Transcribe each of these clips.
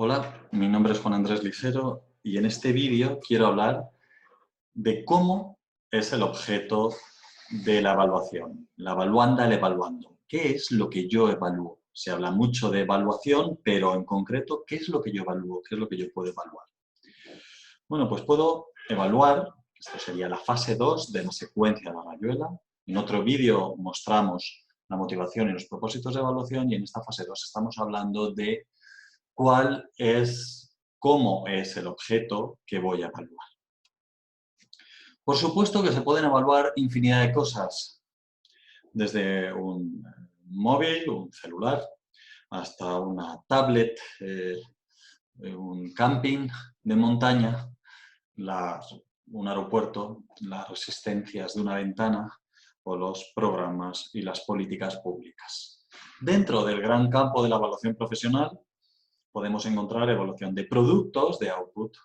Hola, mi nombre es Juan Andrés Lisero y en este vídeo quiero hablar de cómo es el objeto de la evaluación, la evaluanda, el evaluando. ¿Qué es lo que yo evalúo? Se habla mucho de evaluación, pero en concreto, ¿qué es lo que yo evalúo? ¿Qué es lo que yo puedo evaluar? Bueno, pues puedo evaluar, esto sería la fase 2 de la secuencia de la rayuela. En otro vídeo mostramos la motivación y los propósitos de evaluación y en esta fase 2 estamos hablando de cómo es el objeto que voy a evaluar. Por supuesto que se pueden evaluar infinidad de cosas, desde un móvil, un celular, hasta una tablet, un camping de montaña, un aeropuerto, las resistencias de una ventana o los programas y las políticas públicas. Dentro del gran campo de la evaluación profesional, podemos encontrar evaluación de productos, de output.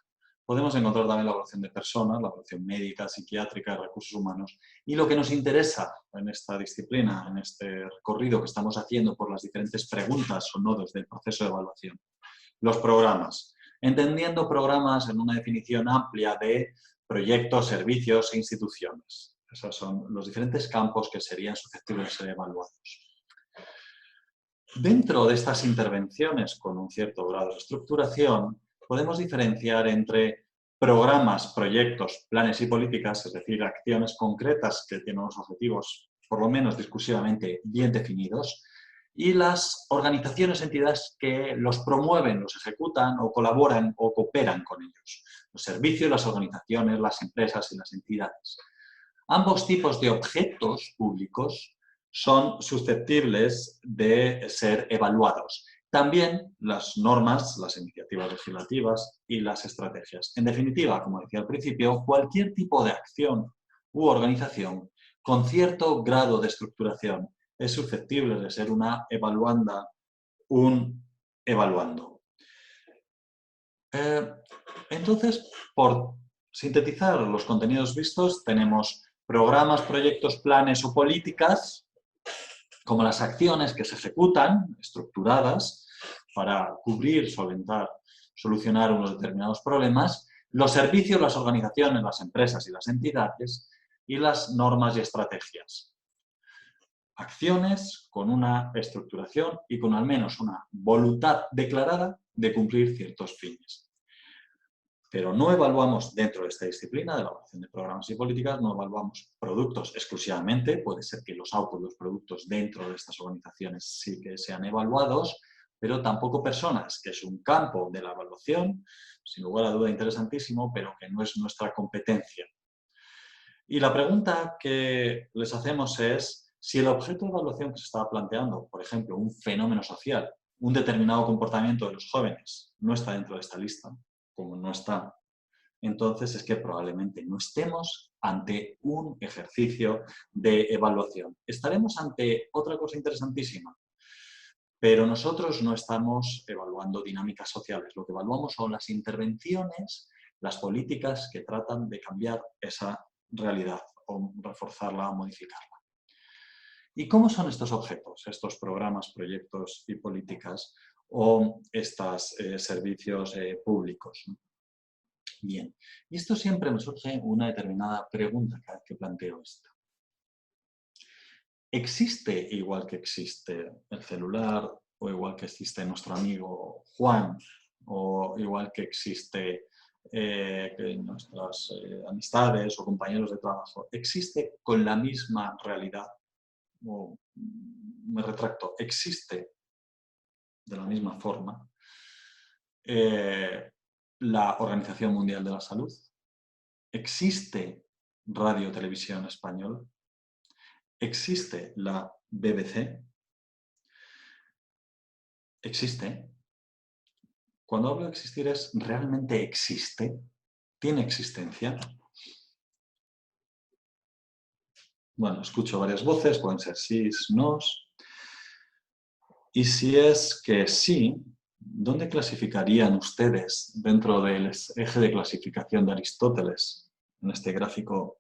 Podemos encontrar también la evaluación de personas, la evaluación médica, psiquiátrica, de recursos humanos. Y lo que nos interesa en esta disciplina, en este recorrido que estamos haciendo por las diferentes preguntas o nodos del proceso de evaluación, los programas. Entendiendo programas en una definición amplia de proyectos, servicios e instituciones. Esos son los diferentes campos que serían susceptibles de ser evaluados. Dentro de estas intervenciones con un cierto grado de estructuración, podemos diferenciar entre programas, proyectos, planes y políticas, es decir, acciones concretas que tienen unos objetivos, por lo menos discursivamente, bien definidos, y las organizaciones, entidades que los promueven, los ejecutan o colaboran o cooperan con ellos. Los servicios, las organizaciones, las empresas y las entidades. Ambos tipos de objetos públicos son susceptibles de ser evaluados. También las normas, las iniciativas legislativas y las estrategias. En definitiva, como decía al principio, cualquier tipo de acción u organización con cierto grado de estructuración es susceptible de ser una evaluanda, un evaluando. Entonces, por sintetizar los contenidos vistos, tenemos programas, proyectos, planes o políticas, como las acciones que se ejecutan, estructuradas, para cubrir, solventar, solucionar unos determinados problemas, los servicios, las organizaciones, las empresas y las entidades, y las normas y estrategias. Acciones con una estructuración y con al menos una voluntad declarada de cumplir ciertos fines. Pero no evaluamos dentro de esta disciplina de la evaluación de programas y políticas, no evaluamos productos exclusivamente, puede ser que los outputs, los productos dentro de estas organizaciones sí que sean evaluados, pero tampoco personas, que es un campo de la evaluación, sin lugar a duda interesantísimo, pero que no es nuestra competencia. Y la pregunta que les hacemos es si el objeto de evaluación que se estaba planteando, por ejemplo, un fenómeno social, un determinado comportamiento de los jóvenes, no está dentro de esta lista, como no está, entonces es que probablemente no estemos ante un ejercicio de evaluación. Estaremos ante otra cosa interesantísima, pero nosotros no estamos evaluando dinámicas sociales. Lo que evaluamos son las intervenciones, las políticas que tratan de cambiar esa realidad o reforzarla o modificarla. ¿Y cómo son estos objetos, estos programas, proyectos y políticas o estos servicios públicos? Bien, y esto siempre me surge una determinada pregunta cada vez que planteo esto. ¿Existe igual que existe el celular o igual que existe nuestro amigo Juan o igual que existe nuestras amistades o compañeros de trabajo? ¿Existe con la misma realidad? O, me retracto, ¿existe de la misma forma la Organización Mundial de la Salud? ¿Existe Radio Televisión Español? ¿Existe la BBC? ¿Existe? Cuando hablo de existir es, ¿realmente existe? ¿Tiene existencia? Bueno, escucho varias voces, pueden ser sís, nos. Y si es que sí, ¿dónde clasificarían ustedes dentro del eje de clasificación de Aristóteles, en este gráfico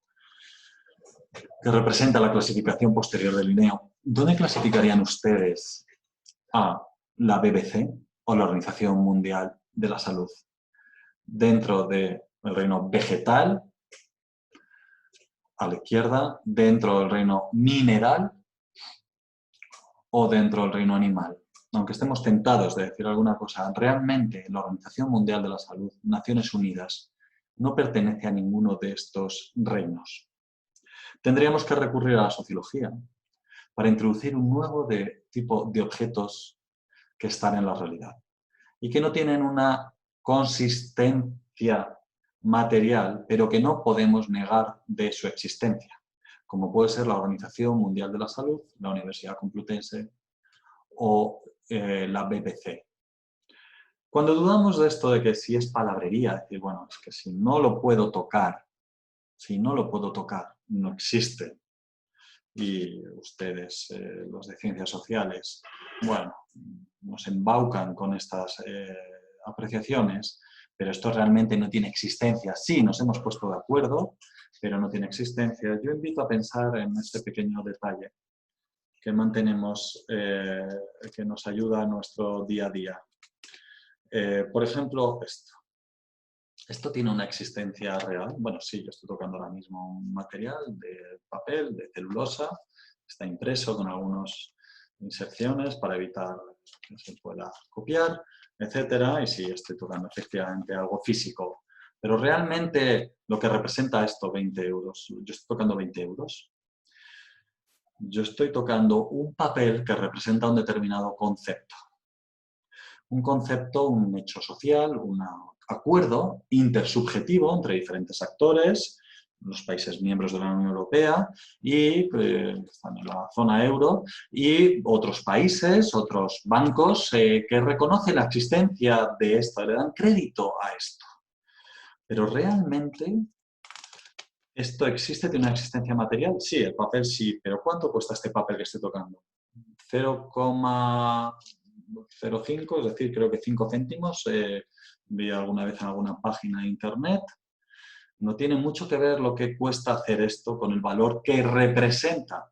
que representa la clasificación posterior de Linneo? ¿Dónde clasificarían ustedes a la BBC o la Organización Mundial de la salud. Dentro del reino vegetal, a la izquierda, dentro del reino mineral o dentro del reino animal. Aunque estemos tentados de decir alguna cosa, realmente la Organización Mundial de la Salud, Naciones Unidas, no pertenece a ninguno de estos reinos. Tendríamos que recurrir a la sociología para introducir un nuevo tipo de objetos que están en la realidad y que no tienen una consistencia material, pero que no podemos negar de su existencia, como puede ser la Organización Mundial de la Salud, la Universidad Complutense o la BBC. Cuando dudamos de esto de que si es palabrería, decir, bueno, es que si no lo puedo tocar, no existe. Y ustedes, los de ciencias sociales, bueno, nos embaucan con estas apreciaciones, pero esto realmente no tiene existencia. Sí, nos hemos puesto de acuerdo, pero no tiene existencia. Yo invito a pensar en este pequeño detalle que mantenemos, que nos ayuda a nuestro día a día. Por ejemplo, esto. ¿Esto tiene una existencia real? Bueno, sí, yo estoy tocando ahora mismo un material de papel, de celulosa, está impreso con algunas inserciones para evitar que se pueda copiar, etcétera, y sí, estoy tocando efectivamente algo físico. Pero realmente lo que representa esto, 20 euros, yo estoy tocando 20 euros. Yo estoy tocando un papel que representa un determinado concepto. Un concepto, un hecho social, un acuerdo intersubjetivo entre diferentes actores, los países miembros de la Unión Europea y están en la zona euro, y otros países, otros bancos que reconocen la existencia de esto, le dan crédito a esto. Pero realmente, ¿esto existe? ¿Tiene una existencia material? Sí, el papel sí, pero ¿cuánto cuesta este papel que estoy tocando? 0,05, es decir, creo que 5 céntimos, vi alguna vez en alguna página de internet. No tiene mucho que ver lo que cuesta hacer esto con el valor que representa.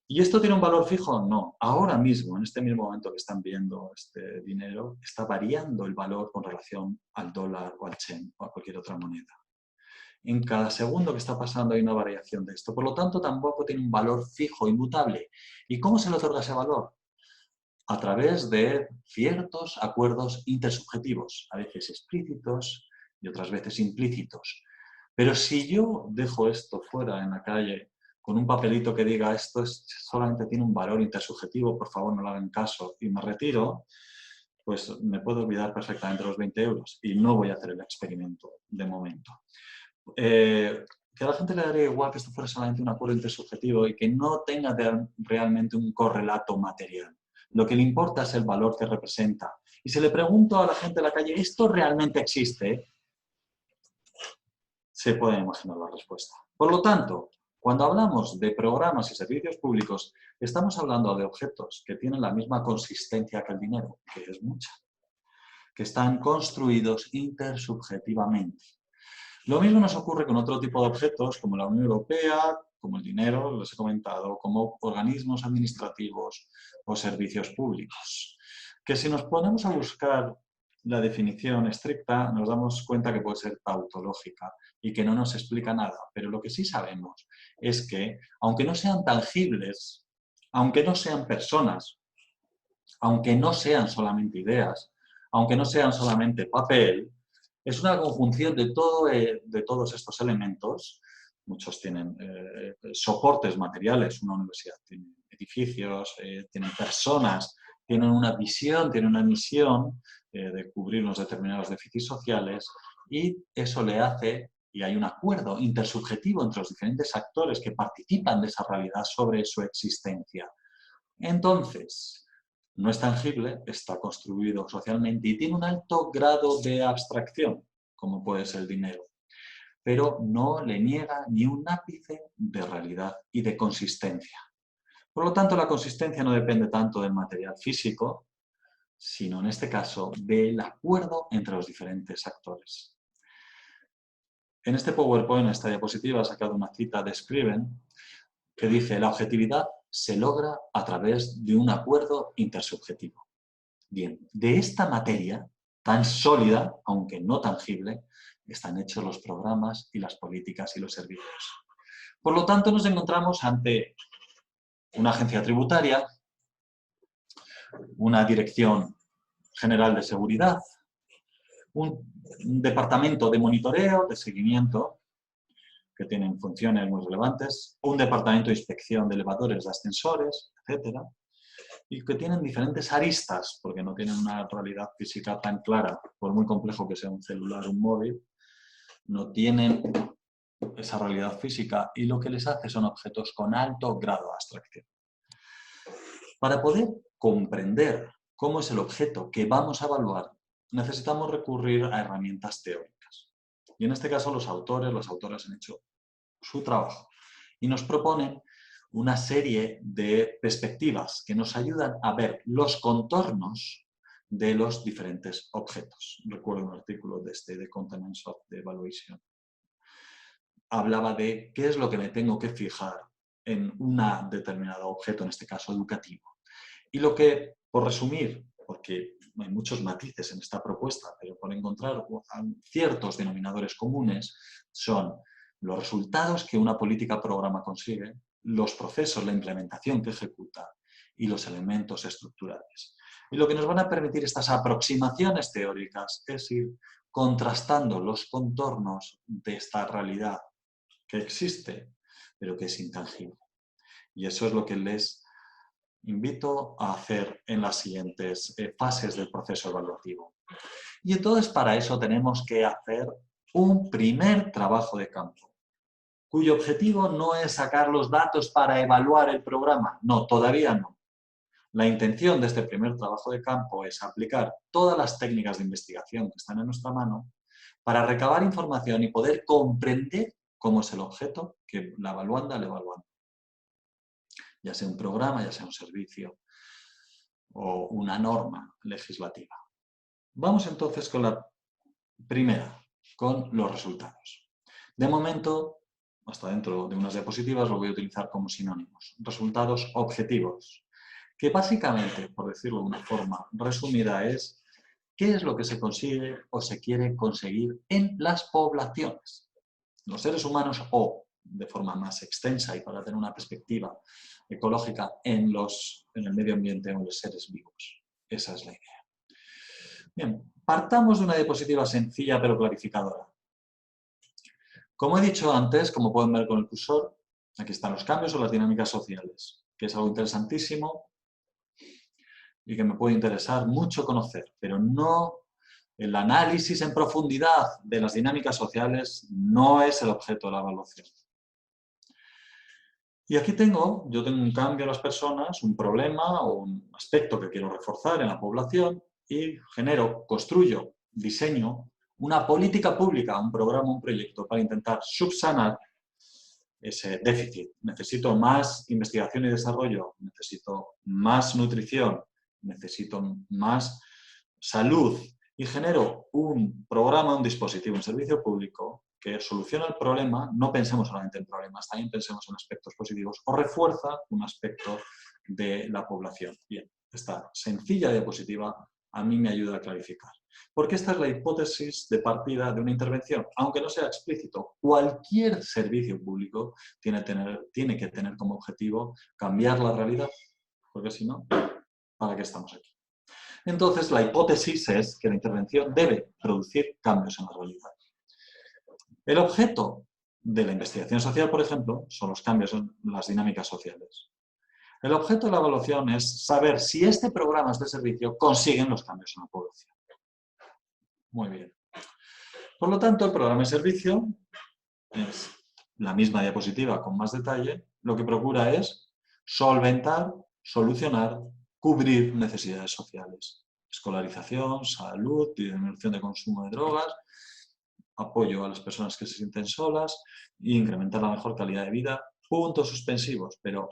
¿Y esto tiene un valor fijo? No. Ahora mismo, en este mismo momento que están viendo este dinero, está variando el valor con relación al dólar o al chen o a cualquier otra moneda. En cada segundo que está pasando hay una variación de esto. Por lo tanto, tampoco tiene un valor fijo, inmutable. ¿Y cómo se le otorga ese valor? A través de ciertos acuerdos intersubjetivos, a veces explícitos y otras veces implícitos. Pero si yo dejo esto fuera en la calle con un papelito que diga esto solamente tiene un valor intersubjetivo, por favor no le hagan caso, y me retiro, pues me puedo olvidar perfectamente los 20 euros y no voy a hacer el experimento de momento. Que a la gente le daría igual que esto fuera solamente un acuerdo intersubjetivo y que no tenga realmente un correlato material. Lo que le importa es el valor que representa. Y si le pregunto a la gente de la calle, ¿esto realmente existe? Se puede imaginar la respuesta. Por lo tanto, cuando hablamos de programas y servicios públicos, estamos hablando de objetos que tienen la misma consistencia que el dinero, que es mucha, que están construidos intersubjetivamente. Lo mismo nos ocurre con otro tipo de objetos, como la Unión Europea, como el dinero, les he comentado, como organismos administrativos o servicios públicos. Que si nos ponemos a buscar la definición estricta, nos damos cuenta que puede ser tautológica y que no nos explica nada. Pero lo que sí sabemos es que, aunque no sean tangibles, aunque no sean personas, aunque no sean solamente ideas, aunque no sean solamente papel, es una conjunción de todos estos elementos. Muchos tienen soportes materiales, una universidad tiene edificios, tienen personas, tienen una visión, tienen una misión de cubrir unos determinados déficits sociales, y eso le hace, y hay un acuerdo intersubjetivo entre los diferentes actores que participan de esa realidad sobre su existencia. Entonces, no es tangible, está construido socialmente y tiene un alto grado de abstracción, como puede ser el dinero, pero no le niega ni un ápice de realidad y de consistencia. Por lo tanto, la consistencia no depende tanto del material físico, sino en este caso del acuerdo entre los diferentes actores. En este PowerPoint, en esta diapositiva, he sacado una cita de Scriven que dice: la objetividad se logra a través de un acuerdo intersubjetivo. Bien, de esta materia tan sólida, aunque no tangible, están hechos los programas y las políticas y los servicios. Por lo tanto, nos encontramos ante una agencia tributaria, una dirección general de seguridad, un departamento de monitoreo, de seguimiento, que tienen funciones muy relevantes, un departamento de inspección de elevadores, de ascensores, etcétera, y que tienen diferentes aristas, porque no tienen una realidad física tan clara, por muy complejo que sea un celular o un móvil, no tienen esa realidad física y lo que les hace son objetos con alto grado de abstracción. Para poder comprender cómo es el objeto que vamos a evaluar, necesitamos recurrir a herramientas teóricas. Y en este caso los autores, las autoras han hecho su trabajo y nos proponen una serie de perspectivas que nos ayudan a ver los contornos de los diferentes objetos. Recuerdo un artículo de Content of the Evaluation. Hablaba de qué es lo que me tengo que fijar en un determinado objeto, en este caso educativo. Y lo que, por resumir, porque hay muchos matices en esta propuesta, pero por encontrar ciertos denominadores comunes, son los resultados que una política programa consigue, los procesos, la implementación que ejecuta y los elementos estructurales. Y lo que nos van a permitir estas aproximaciones teóricas es ir contrastando los contornos de esta realidad que existe, pero que es intangible. Y eso es lo que les invito a hacer en las siguientes fases del proceso evaluativo. Y entonces para eso tenemos que hacer un primer trabajo de campo, cuyo objetivo no es sacar los datos para evaluar el programa. No, todavía no. La intención de este primer trabajo de campo es aplicar todas las técnicas de investigación que están en nuestra mano para recabar información y poder comprender cómo es el objeto que la evaluanda le evalúa. Ya sea un programa, ya sea un servicio o una norma legislativa. Vamos entonces con la primera, con los resultados. De momento, hasta dentro de unas diapositivas, lo voy a utilizar como sinónimos. Resultados objetivos, que básicamente, por decirlo de una forma resumida, es qué es lo que se consigue o se quiere conseguir en las poblaciones. Los seres humanos o, de forma más extensa y para tener una perspectiva ecológica, en el medio ambiente o en los seres vivos. Esa es la idea. Bien, partamos de una diapositiva sencilla pero clarificadora. Como he dicho antes, como pueden ver con el cursor, aquí están los cambios o las dinámicas sociales, que es algo interesantísimo y que me puede interesar mucho conocer, pero no el análisis en profundidad de las dinámicas sociales no es el objeto de la evaluación. Y aquí yo tengo un cambio en las personas, un problema o un aspecto que quiero reforzar en la población y construyo, diseño una política pública, un programa, un proyecto para intentar subsanar ese déficit. Necesito más investigación y desarrollo, necesito más nutrición, necesito más salud y genero un programa, un dispositivo, un servicio público que soluciona el problema, no pensemos solamente en problemas, también pensemos en aspectos positivos o refuerza un aspecto de la población. Bien, esta sencilla diapositiva a mí me ayuda a clarificar. Porque esta es la hipótesis de partida de una intervención. Aunque no sea explícito, cualquier servicio público tiene que tener como objetivo cambiar la realidad, porque si no, ¿para qué estamos aquí? Entonces, la hipótesis es que la intervención debe producir cambios en la realidad. El objeto de la investigación social, por ejemplo, son los cambios en las dinámicas sociales. El objeto de la evaluación es saber si este programa, este servicio, consiguen los cambios en la población. Muy bien. Por lo tanto, el programa y servicio es la misma diapositiva con más detalle. Lo que procura es solventar, solucionar, cubrir necesidades sociales. Escolarización, salud, disminución de consumo de drogas, apoyo a las personas que se sienten solas e incrementar la mejor calidad de vida. Puntos suspensivos, pero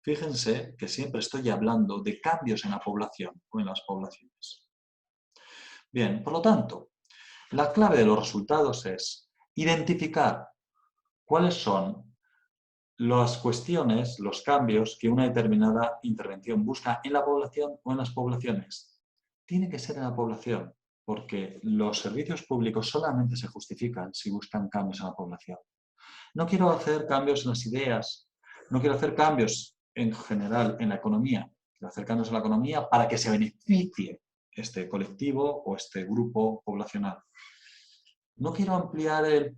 fíjense que siempre estoy hablando de cambios en la población o en las poblaciones. Bien, por lo tanto, la clave de los resultados es identificar cuáles son las cuestiones, los cambios que una determinada intervención busca en la población o en las poblaciones. Tiene que ser en la población, porque los servicios públicos solamente se justifican si buscan cambios en la población. No quiero hacer cambios en las ideas, no quiero hacer cambios en general en la economía, quiero hacer cambios en la economía para que se beneficie este colectivo o este grupo poblacional. No quiero ampliar el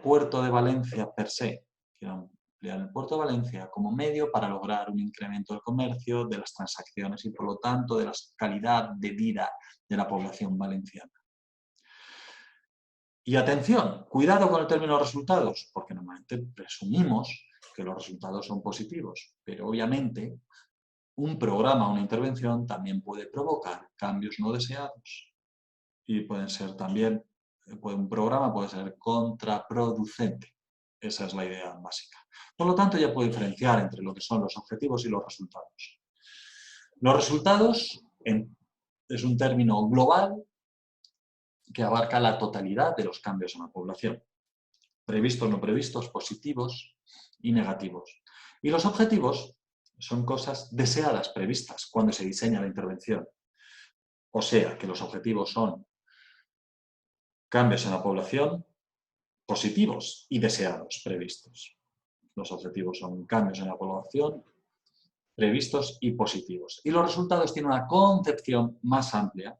puerto de Valencia per se, quiero ampliar el puerto de Valencia como medio para lograr un incremento del comercio, de las transacciones y por lo tanto de la calidad de vida de la población valenciana. Y atención, cuidado con el término resultados, porque normalmente presumimos que los resultados son positivos, pero obviamente un programa o una intervención también puede provocar cambios no deseados y pueden ser también, un programa puede ser contraproducente. Esa es la idea básica. Por lo tanto, ya puedo diferenciar entre lo que son los objetivos y los resultados. Los resultados es un término global que abarca la totalidad de los cambios en la población. Previstos, no previstos, positivos y negativos. Y los objetivos son cosas deseadas, previstas, cuando se diseña la intervención. O sea, que los objetivos son cambios en la población positivos y deseados, previstos. Los objetivos son cambios en la población previstos y positivos. Y los resultados tienen una concepción más amplia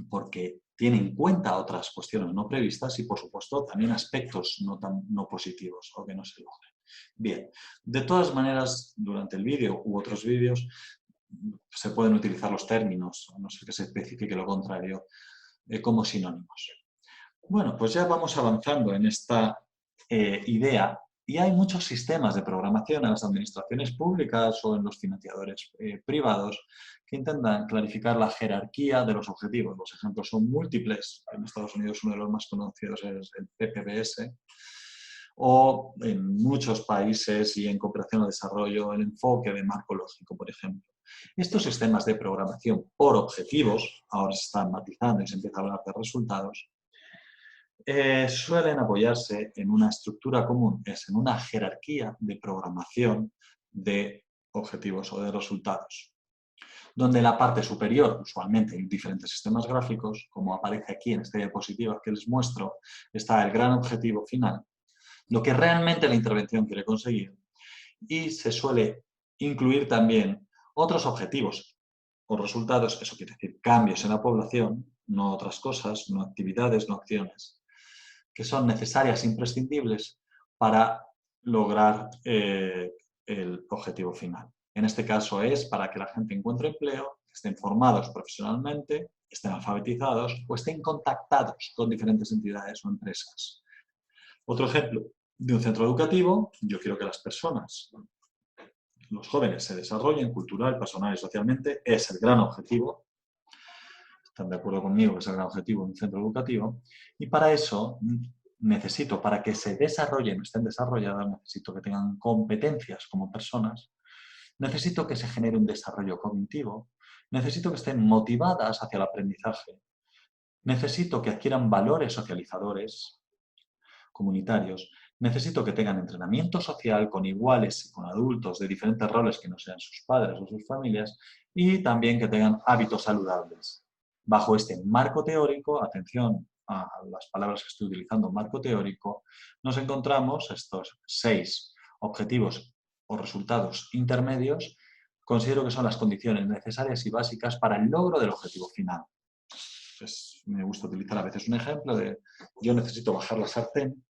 porque tiene en cuenta otras cuestiones no previstas y, por supuesto, también aspectos no positivos o que no se logren. Bien, de todas maneras, durante el vídeo u otros vídeos se pueden utilizar los términos, a no ser que se especifique lo contrario, como sinónimos. Bueno, pues ya vamos avanzando en esta idea y hay muchos sistemas de programación en las administraciones públicas o en los financiadores privados que intentan clarificar la jerarquía de los objetivos. Los ejemplos son múltiples. En Estados Unidos uno de los más conocidos es el PPBS, o en muchos países y en cooperación al desarrollo el enfoque de marco lógico, por ejemplo. Estos sistemas de programación por objetivos, ahora se están matizando y se empieza a hablar de resultados, suelen apoyarse en una estructura común, es en una jerarquía de programación de objetivos o de resultados, donde la parte superior, usualmente en diferentes sistemas gráficos, como aparece aquí en esta diapositiva que les muestro, está el gran objetivo final, lo que realmente la intervención quiere conseguir, y se suele incluir también otros objetivos o resultados, eso quiere decir cambios en la población, no otras cosas, no actividades, no acciones, que son necesarias e imprescindibles para lograr el objetivo final. En este caso es para que la gente encuentre empleo, estén formados profesionalmente, estén alfabetizados o estén contactados con diferentes entidades o empresas. Otro ejemplo de un centro educativo, yo quiero que las personas, los jóvenes se desarrollen cultural, personal y socialmente, es el gran objetivo. Están de acuerdo conmigo que es el gran objetivo de un centro educativo. Y para eso necesito, para que se desarrollen, estén desarrolladas, necesito que tengan competencias como personas, necesito que se genere un desarrollo cognitivo, necesito que estén motivadas hacia el aprendizaje, necesito que adquieran valores socializadores, comunitarios, necesito que tengan entrenamiento social con iguales y con adultos de diferentes roles que no sean sus padres o sus familias y también que tengan hábitos saludables. Bajo este marco teórico, atención a las palabras que estoy utilizando, marco teórico, nos encontramos estos 6 objetivos o resultados intermedios, considero que son las condiciones necesarias y básicas para el logro del objetivo final. Pues me gusta utilizar a veces un ejemplo de yo necesito bajar la sartén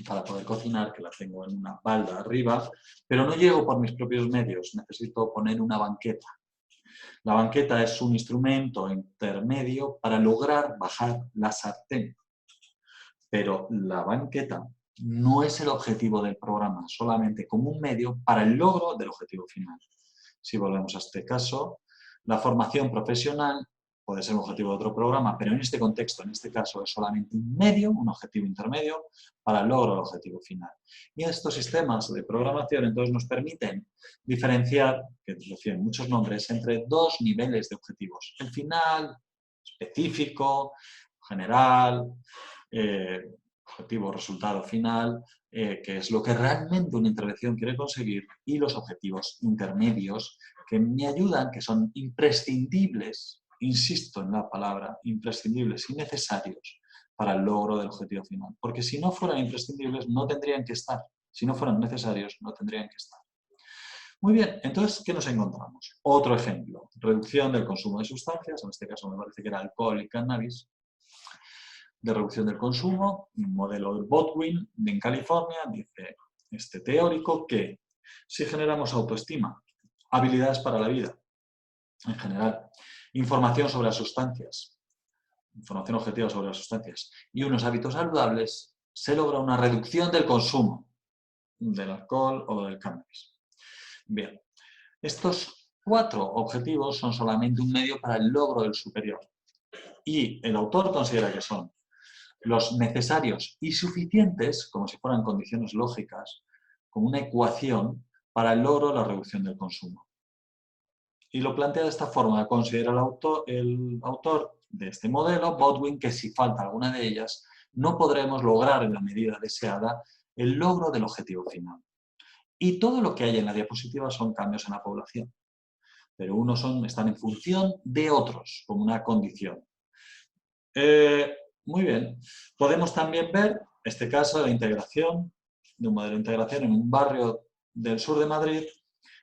para poder cocinar, que la tengo en una balda arriba, pero no llego por mis propios medios, necesito poner una banqueta. La banqueta es un instrumento intermedio para lograr bajar la sartén, pero la banqueta no es el objetivo del programa, solamente como un medio para el logro del objetivo final. Si volvemos a este caso, la formación profesional puede ser un objetivo de otro programa, pero en este contexto, en este caso, es solamente un medio, un objetivo intermedio, para el logro del objetivo final. Y estos sistemas de programación entonces nos permiten diferenciar, que reciben muchos nombres, entre 2 niveles de objetivos. El final, específico, general, objetivo, resultado final, que es lo que realmente una intervención quiere conseguir, y los objetivos intermedios que me ayudan, que son imprescindibles insisto en la palabra, imprescindibles y necesarios para el logro del objetivo final. Porque si no fueran imprescindibles, no tendrían que estar. Si no fueran necesarios, no tendrían que estar. Muy bien, entonces, ¿qué nos encontramos? Otro ejemplo, reducción del consumo de sustancias, en este caso me parece que era alcohol y cannabis, de reducción del consumo, un modelo de Baldwin en California, dice este teórico que si generamos autoestima, habilidades para la vida en general, información sobre las sustancias, información objetiva sobre las sustancias y unos hábitos saludables, se logra una reducción del consumo del alcohol o del cannabis. Bien, estos 4 objetivos son solamente un medio para el logro del superior y el autor considera que son los necesarios y suficientes, como si fueran condiciones lógicas, como una ecuación para el logro de la reducción del consumo. Y lo plantea de esta forma, considera el autor de este modelo, Baldwin, que si falta alguna de ellas, no podremos lograr en la medida deseada el logro del objetivo final. Y todo lo que hay en la diapositiva son cambios en la población, pero unos están en función de otros, como una condición. Muy bien. Podemos también ver este caso de la integración, de un modelo de integración en un barrio del sur de Madrid,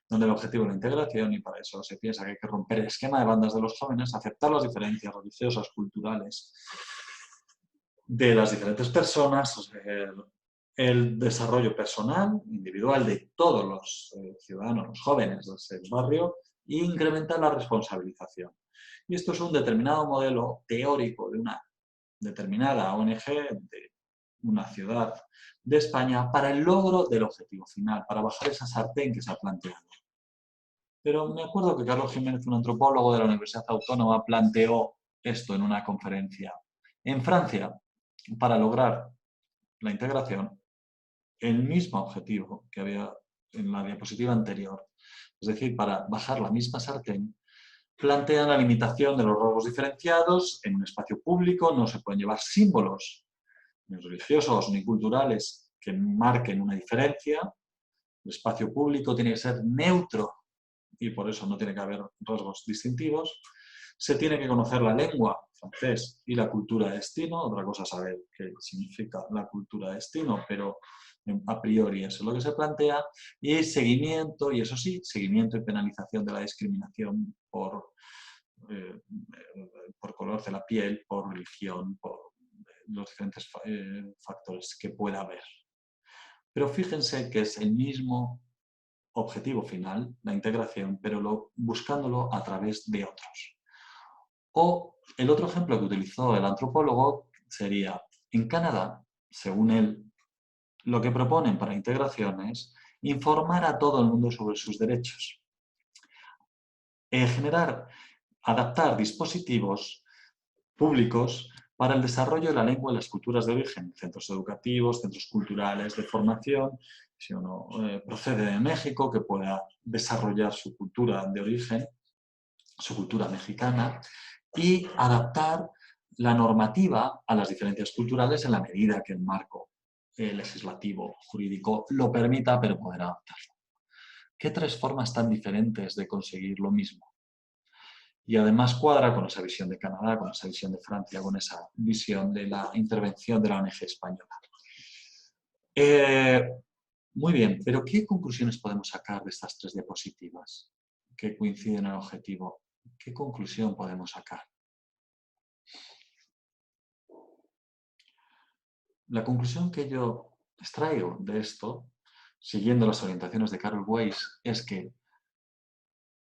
donde el objetivo es la integración y para eso se piensa que hay que romper el esquema de bandas de los jóvenes, aceptar las diferencias religiosas, culturales de las diferentes personas, el desarrollo personal, individual de todos los ciudadanos, los jóvenes de ese barrio e incrementar la responsabilización. Y esto es un determinado modelo teórico de una determinada ONG de una ciudad de España para el logro del objetivo final, para bajar esa sartén que se ha planteado. Pero me acuerdo que Carlos Jiménez, un antropólogo de la Universidad Autónoma, planteó esto en una conferencia. En Francia, para lograr la integración, el mismo objetivo que había en la diapositiva anterior, es decir, para bajar la misma sartén, plantean la limitación de los rasgos diferenciados. En un espacio público no se pueden llevar símbolos ni religiosos ni culturales que marquen una diferencia. El espacio público tiene que ser neutro y por eso no tiene que haber rasgos distintivos. Se tiene que conocer la lengua, francés, y la cultura de destino. Otra cosa es saber qué significa la cultura de destino, pero a priori eso es lo que se plantea. Y seguimiento, y eso sí, seguimiento y penalización de la discriminación por color de la piel, por religión, por los diferentes factores que pueda haber. Pero fíjense que es el mismo objetivo final, la integración, pero buscándolo a través de otros. O el otro ejemplo que utilizó el antropólogo sería, en Canadá, según él, lo que proponen para integración es informar a todo el mundo sobre sus derechos. Adaptar dispositivos públicos para el desarrollo de la lengua y las culturas de origen, centros educativos, centros culturales de formación. Si uno procede de México, que pueda desarrollar su cultura de origen, su cultura mexicana, y adaptar la normativa a las diferencias culturales en la medida que el marco legislativo, jurídico lo permita, pero poder adaptarlo. ¿Qué 3 formas tan diferentes de conseguir lo mismo? Y además cuadra con esa visión de Canadá, con esa visión de Francia, con esa visión de la intervención de la ONG española. Muy bien, pero ¿qué conclusiones podemos sacar de estas 3 diapositivas que coinciden en el objetivo? ¿Qué conclusión podemos sacar? La conclusión que yo extraigo de esto, siguiendo las orientaciones de Carol Weiss, es que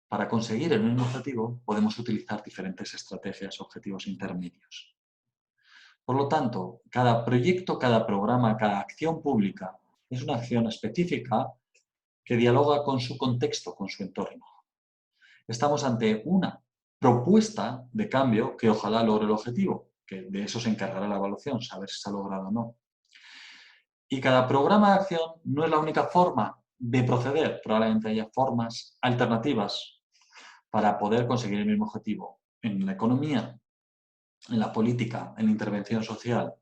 para conseguir el mismo objetivo podemos utilizar diferentes estrategias, objetivos intermedios. Por lo tanto, cada proyecto, cada programa, cada acción pública es una acción específica que dialoga con su contexto, con su entorno. Estamos ante una propuesta de cambio que ojalá logre el objetivo, que de eso se encargará la evaluación, saber si se ha logrado o no. Y cada programa de acción no es la única forma de proceder, probablemente haya formas alternativas para poder conseguir el mismo objetivo en la economía, en la política, en la intervención social,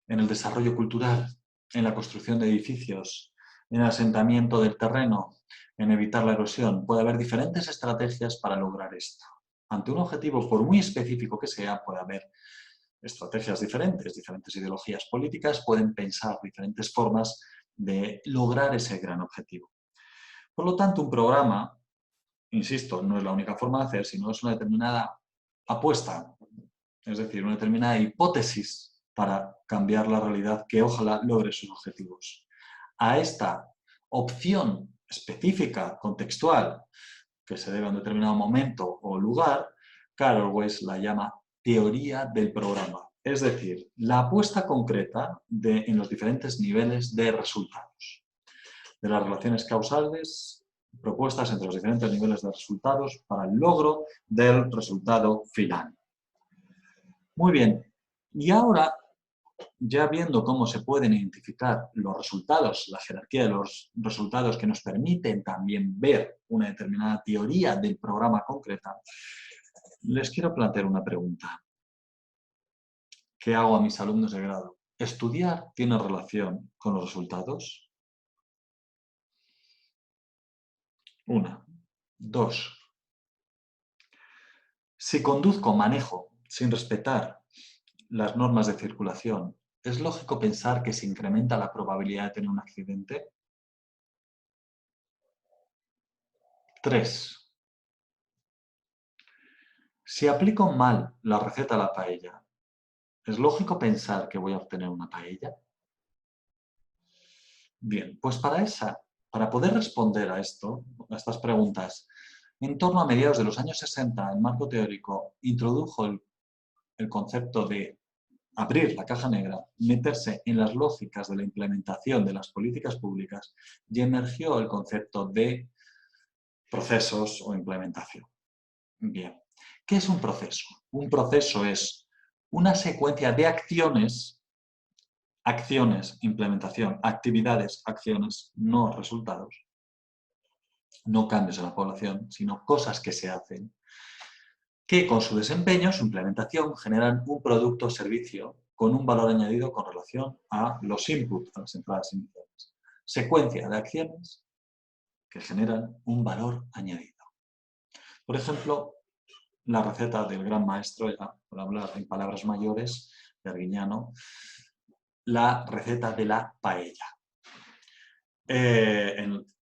en el desarrollo cultural, en la construcción de edificios, en el asentamiento del terreno, en evitar la erosión. Puede haber diferentes estrategias para lograr esto. ante un objetivo, por muy específico que sea, puede haber estrategias diferentes, diferentes ideologías políticas pueden pensar diferentes formas de lograr ese gran objetivo. Por lo tanto, un programa, insisto, no es la única forma de hacer, sino es una determinada apuesta, es decir, una determinada hipótesis para cambiar la realidad que ojalá logre sus objetivos. A esta opción específica, contextual, que se debe a un determinado momento o lugar, Carol Weiss la llama teoría del programa, es decir, la apuesta concreta en los diferentes niveles de resultados, de las relaciones causales propuestas entre los diferentes niveles de resultados para el logro del resultado final. Muy bien, y ahora, ya viendo cómo se pueden identificar los resultados, la jerarquía de los resultados que nos permiten también ver una determinada teoría del programa concreta, les quiero plantear una pregunta. ¿Qué hago a mis alumnos de grado? ¿Estudiar tiene relación con los resultados? Una. Dos. Si conduzco, manejo, sin respetar las normas de circulación, ¿es lógico pensar que se incrementa la probabilidad de tener un accidente? 3. Si aplico mal la receta a la paella, ¿es lógico pensar que voy a obtener una paella? Bien, pues para poder responder a estas preguntas, en torno a mediados de los años 60, el marco teórico introdujo el concepto de abrir la caja negra, meterse en las lógicas de la implementación de las políticas públicas y emergió el concepto de procesos o implementación. Bien, ¿qué es un proceso? Un proceso es una secuencia de acciones, implementación, actividades, acciones, no resultados, no cambios en la población, sino cosas que se hacen, que con su desempeño, su implementación, generan un producto o servicio con un valor añadido con relación a los inputs, a las entradas iniciales. Secuencia de acciones que generan un valor añadido. Por ejemplo, la receta del gran maestro, ya por hablar en palabras mayores, de Arguiñano, la receta de la paella.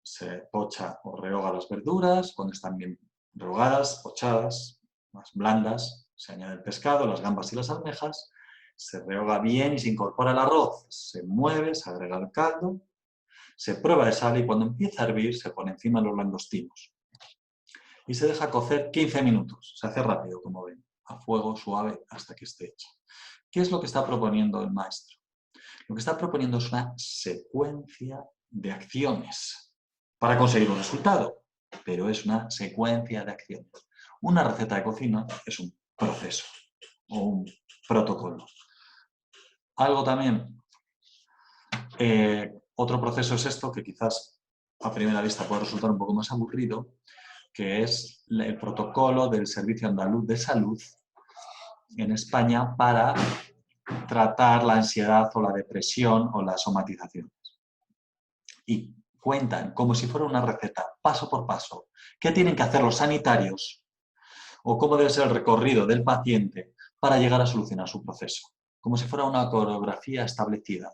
Se pocha o rehoga las verduras, cuando están bien rehogadas, pochadas, más blandas, se añade el pescado, las gambas y las almejas, se rehoga bien y se incorpora el arroz, se mueve, se agrega el caldo, se prueba de sal y cuando empieza a hervir se pone encima los langostinos. Y se deja cocer 15 minutos, se hace rápido, como ven, a fuego suave hasta que esté hecha. ¿Qué es lo que está proponiendo el maestro? Lo que está proponiendo es una secuencia de acciones para conseguir un resultado, pero es una secuencia de acciones. Una receta de cocina es un proceso o un protocolo. Algo también, otro proceso es esto, que quizás a primera vista puede resultar un poco más aburrido, que es el protocolo del Servicio Andaluz de Salud en España para tratar la ansiedad o la depresión o las somatizaciones. Y cuentan como si fuera una receta, paso por paso, qué tienen que hacer los sanitarios o cómo debe ser el recorrido del paciente para llegar a solucionar su proceso, como si fuera una coreografía establecida.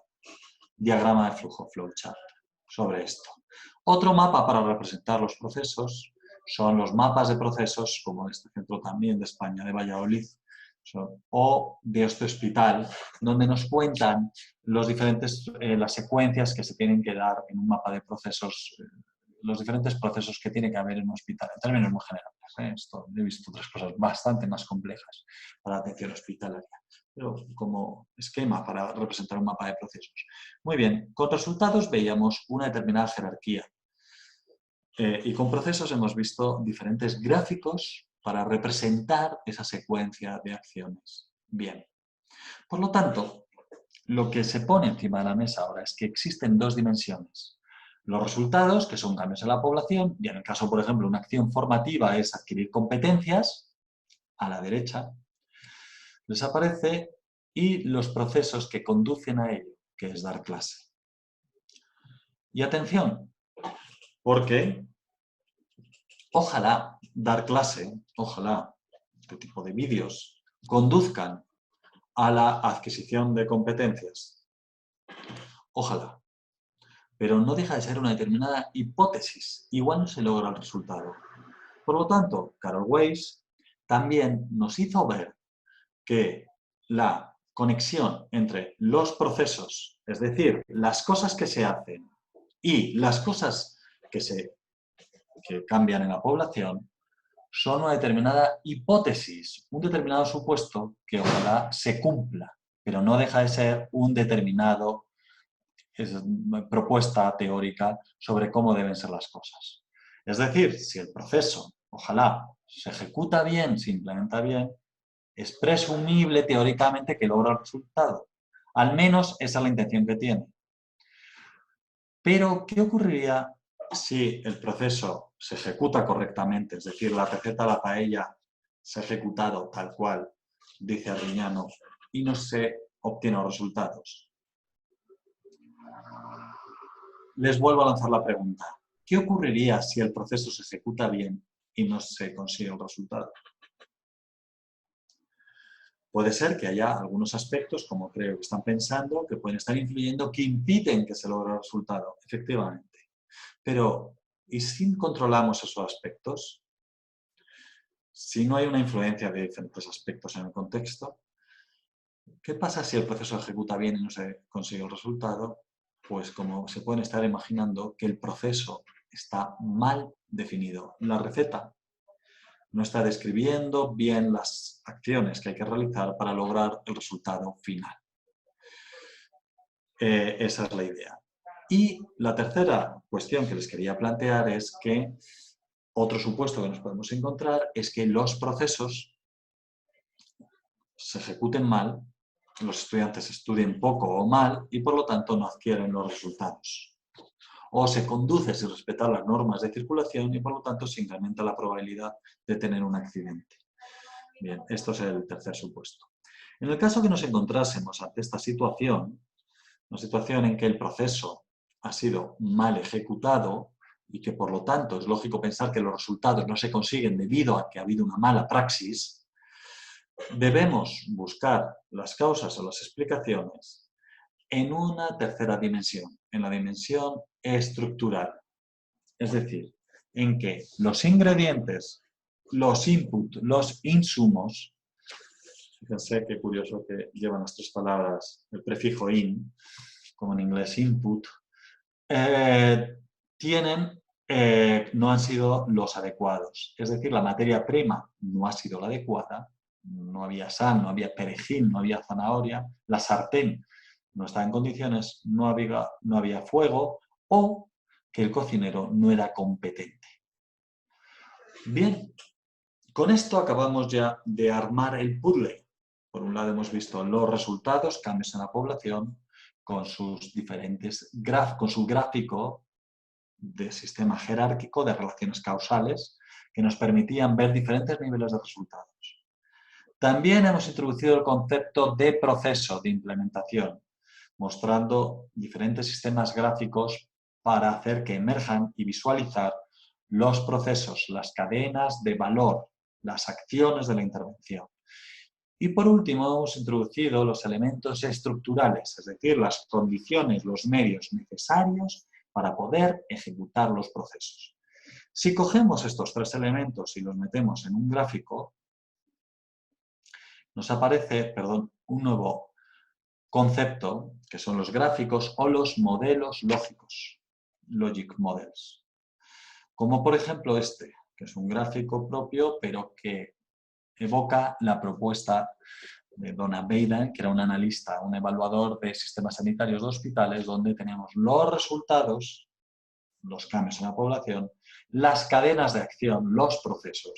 Diagrama de flujo, flowchart, sobre esto. Otro mapa para representar los procesos son los mapas de procesos, como este centro también de España, de Valladolid, o de este hospital, donde nos cuentan las secuencias que se tienen que dar en un mapa de procesos, los diferentes procesos que tiene que haber en un hospital, en términos muy generales. Esto, he visto otras cosas bastante más complejas para la atención hospitalaria, pero como esquema para representar un mapa de procesos. Muy bien, con resultados veíamos una determinada jerarquía. Y con procesos hemos visto diferentes gráficos para representar esa secuencia de acciones. Bien, por lo tanto, lo que se pone encima de la mesa ahora es que existen dos dimensiones. Los resultados, que son cambios en la población, y en el caso, por ejemplo, una acción formativa es adquirir competencias, a la derecha, les aparece, y los procesos que conducen a ello, que es dar clase. Y atención, porque ojalá dar clase, ojalá este tipo de vídeos conduzcan a la adquisición de competencias. Ojalá. Pero no deja de ser una determinada hipótesis. Igual no se logra el resultado. Por lo tanto, Carol Weiss también nos hizo ver que la conexión entre los procesos, es decir, las cosas que se hacen y las cosas que cambian en la población, son una determinada hipótesis, un determinado supuesto que ojalá se cumpla, pero no deja de ser un determinado propuesta teórica sobre cómo deben ser las cosas. Es decir, si el proceso, ojalá, se ejecuta bien, se implementa bien, es presumible teóricamente que logra el resultado. Al menos esa es la intención que tiene. Pero, ¿qué ocurriría si el proceso se ejecuta correctamente? Es decir, la receta de la paella se ha ejecutado tal cual dice Arriñano y no se obtienen los resultados. Les vuelvo a lanzar la pregunta. ¿Qué ocurriría si el proceso se ejecuta bien y no se consigue el resultado? Puede ser que haya algunos aspectos, como creo que están pensando, que pueden estar influyendo, que impiden que se logre el resultado, efectivamente. Pero, ¿y si controlamos esos aspectos? Si no hay una influencia de diferentes aspectos en el contexto, ¿qué pasa si el proceso se ejecuta bien y no se consigue el resultado? Pues como se pueden estar imaginando, que el proceso está mal definido. La receta no está describiendo bien las acciones que hay que realizar para lograr el resultado final. Esa es la idea. Y la tercera cuestión que les quería plantear es que otro supuesto que nos podemos encontrar es que los procesos se ejecuten mal, los estudiantes estudien poco o mal y por lo tanto no adquieren los resultados. O se conduce sin respetar las normas de circulación y por lo tanto se incrementa la probabilidad de tener un accidente. Bien, esto es el tercer supuesto. En el caso que nos encontrásemos ante esta situación, una situación en que el proceso ha sido mal ejecutado y que por lo tanto es lógico pensar que los resultados no se consiguen debido a que ha habido una mala praxis, debemos buscar las causas o las explicaciones en una tercera dimensión, en la dimensión estructural. Es decir, en que los ingredientes, los inputs, los insumos, fíjense qué curioso que llevan las tres palabras, el prefijo in, como en inglés input, no han sido los adecuados. Es decir, la materia prima no ha sido la adecuada, no había sal, no había perejil, no había zanahoria, la sartén no estaba en condiciones, no había fuego o que el cocinero no era competente. Bien, con esto acabamos ya de armar el puzzle. Por un lado hemos visto los resultados, cambios en la población, con sus con su gráfico de sistema jerárquico de relaciones causales que nos permitían ver diferentes niveles de resultados. También hemos introducido el concepto de proceso de implementación, mostrando diferentes sistemas gráficos para hacer que emerjan y visualizar los procesos, las cadenas de valor, las acciones de la intervención. Y por último hemos introducido los elementos estructurales, es decir, las condiciones, los medios necesarios para poder ejecutar los procesos. Si cogemos estos tres elementos y los metemos en un gráfico, nos aparece, un nuevo concepto, que son los gráficos o los modelos lógicos, logic models. Como por ejemplo este, que es un gráfico propio, pero que evoca la propuesta de Donna Baden, que era un analista, un evaluador de sistemas sanitarios de hospitales, donde tenemos los resultados, los cambios en la población, las cadenas de acción, los procesos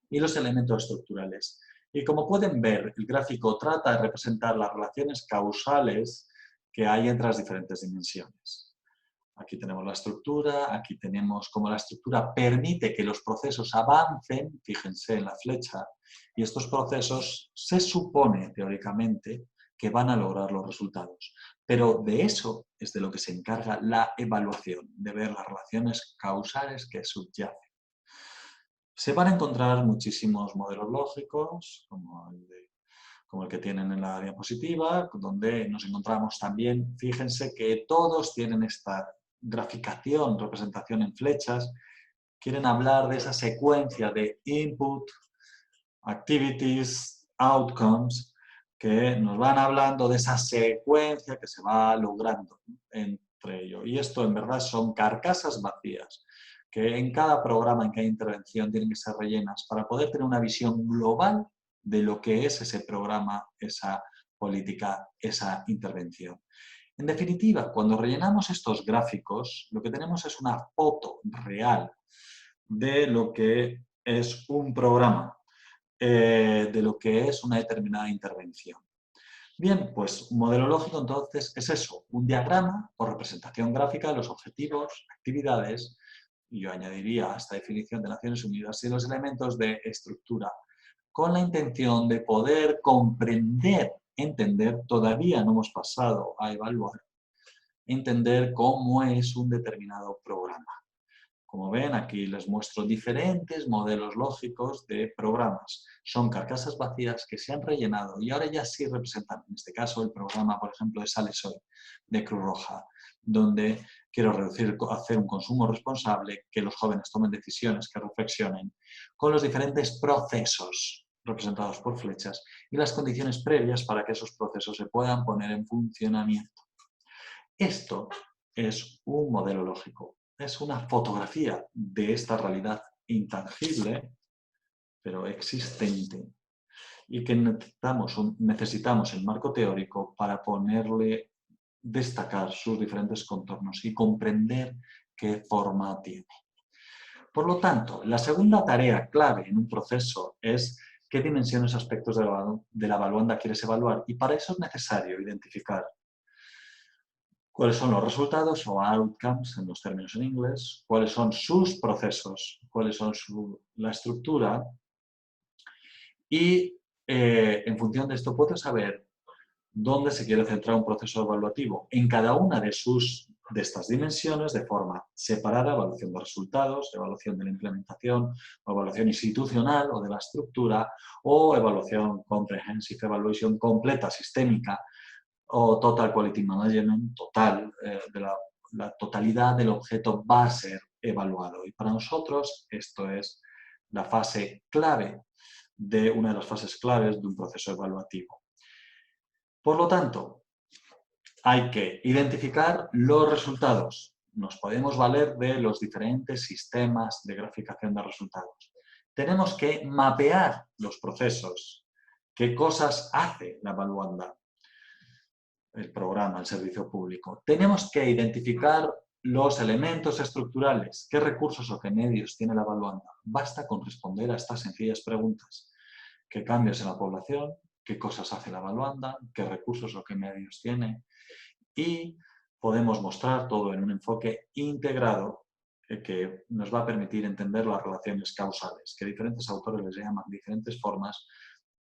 y los elementos estructurales. Y como pueden ver, el gráfico trata de representar las relaciones causales que hay entre las diferentes dimensiones. Aquí tenemos la estructura, aquí tenemos cómo la estructura permite que los procesos avancen, fíjense en la flecha, y estos procesos se supone, teóricamente, que van a lograr los resultados. Pero de eso es de lo que se encarga la evaluación, de ver las relaciones causales que subyacen. Se van a encontrar muchísimos modelos lógicos, como el que tienen en la diapositiva, donde nos encontramos también, fíjense que todos tienen esta graficación, representación en flechas, quieren hablar de esa secuencia de input, activities, outcomes, que nos van hablando de esa secuencia que se va logrando entre ellos. Y esto en verdad son carcasas vacías, que en cada programa, en cada intervención, tienen que ser rellenas para poder tener una visión global de lo que es ese programa, esa política, esa intervención. En definitiva, cuando rellenamos estos gráficos, lo que tenemos es una foto real de lo que es un programa, de lo que es una determinada intervención. Bien, pues un modelo lógico entonces es eso, un diagrama o representación gráfica de los objetivos, actividades, y yo añadiría a esta definición de Naciones Unidas, y los elementos de estructura, con la intención de poder comprender, entender, todavía no hemos pasado a evaluar, entender cómo es un determinado programa. Como ven, aquí les muestro diferentes modelos lógicos de programas. Son carcasas vacías que se han rellenado y ahora ya sí representan, en este caso, el programa, por ejemplo, de Sales Hoy, de Cruz Roja, donde quiero hacer un consumo responsable, que los jóvenes tomen decisiones, que reflexionen, con los diferentes procesos representados por flechas y las condiciones previas para que esos procesos se puedan poner en funcionamiento. Esto es un modelo lógico. Es una fotografía de esta realidad intangible, pero existente, y que necesitamos el marco teórico para ponerle, destacar sus diferentes contornos y comprender qué forma tiene. Por lo tanto, la segunda tarea clave en un proceso es qué dimensiones, aspectos de la evaluanda quieres evaluar, y para eso es necesario identificar cuáles son los resultados o outcomes en los términos en inglés, cuáles son sus procesos, cuáles son la estructura y en función de esto puedo saber dónde se quiere centrar un proceso evaluativo en cada una de estas dimensiones de forma separada, evaluación de resultados, evaluación de la implementación, o evaluación institucional o de la estructura, o evaluación comprehensive evaluation completa, sistémica, o Total Quality Management, de la totalidad del objeto va a ser evaluado. Y para nosotros esto es la fase clave una de las fases claves de un proceso evaluativo. Por lo tanto, hay que identificar los resultados. Nos podemos valer de los diferentes sistemas de graficación de resultados. Tenemos que mapear los procesos. ¿Qué cosas hace la evaluanda? El programa, el servicio público. Tenemos que identificar los elementos estructurales, qué recursos o qué medios tiene la evaluanda. Basta con responder a estas sencillas preguntas. ¿Qué cambios en la población? ¿Qué cosas hace la evaluanda? ¿Qué recursos o qué medios tiene? Y podemos mostrar todo en un enfoque integrado que nos va a permitir entender las relaciones causales, que diferentes autores les llaman diferentes formas,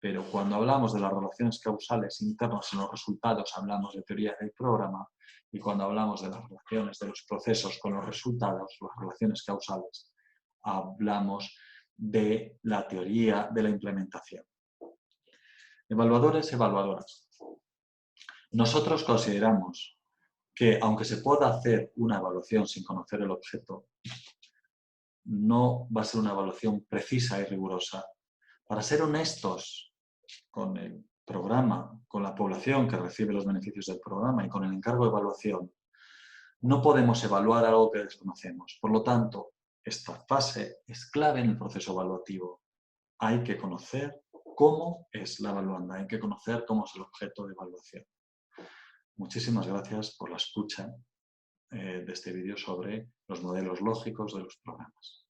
pero cuando hablamos de las relaciones causales internas en los resultados hablamos de teoría del programa, y cuando hablamos de las relaciones de los procesos con los resultados, las relaciones causales, hablamos de la teoría de la implementación. Evaluadores, evaluadoras. Nosotros consideramos que aunque se pueda hacer una evaluación sin conocer el objeto, no va a ser una evaluación precisa y rigurosa. Para ser honestos con el programa, con la población que recibe los beneficios del programa y con el encargo de evaluación, no podemos evaluar algo que desconocemos. Por lo tanto, esta fase es clave en el proceso evaluativo. Hay que conocer cómo es la evaluanda, hay que conocer cómo es el objeto de evaluación. Muchísimas gracias por la escucha de este vídeo sobre los modelos lógicos de los programas.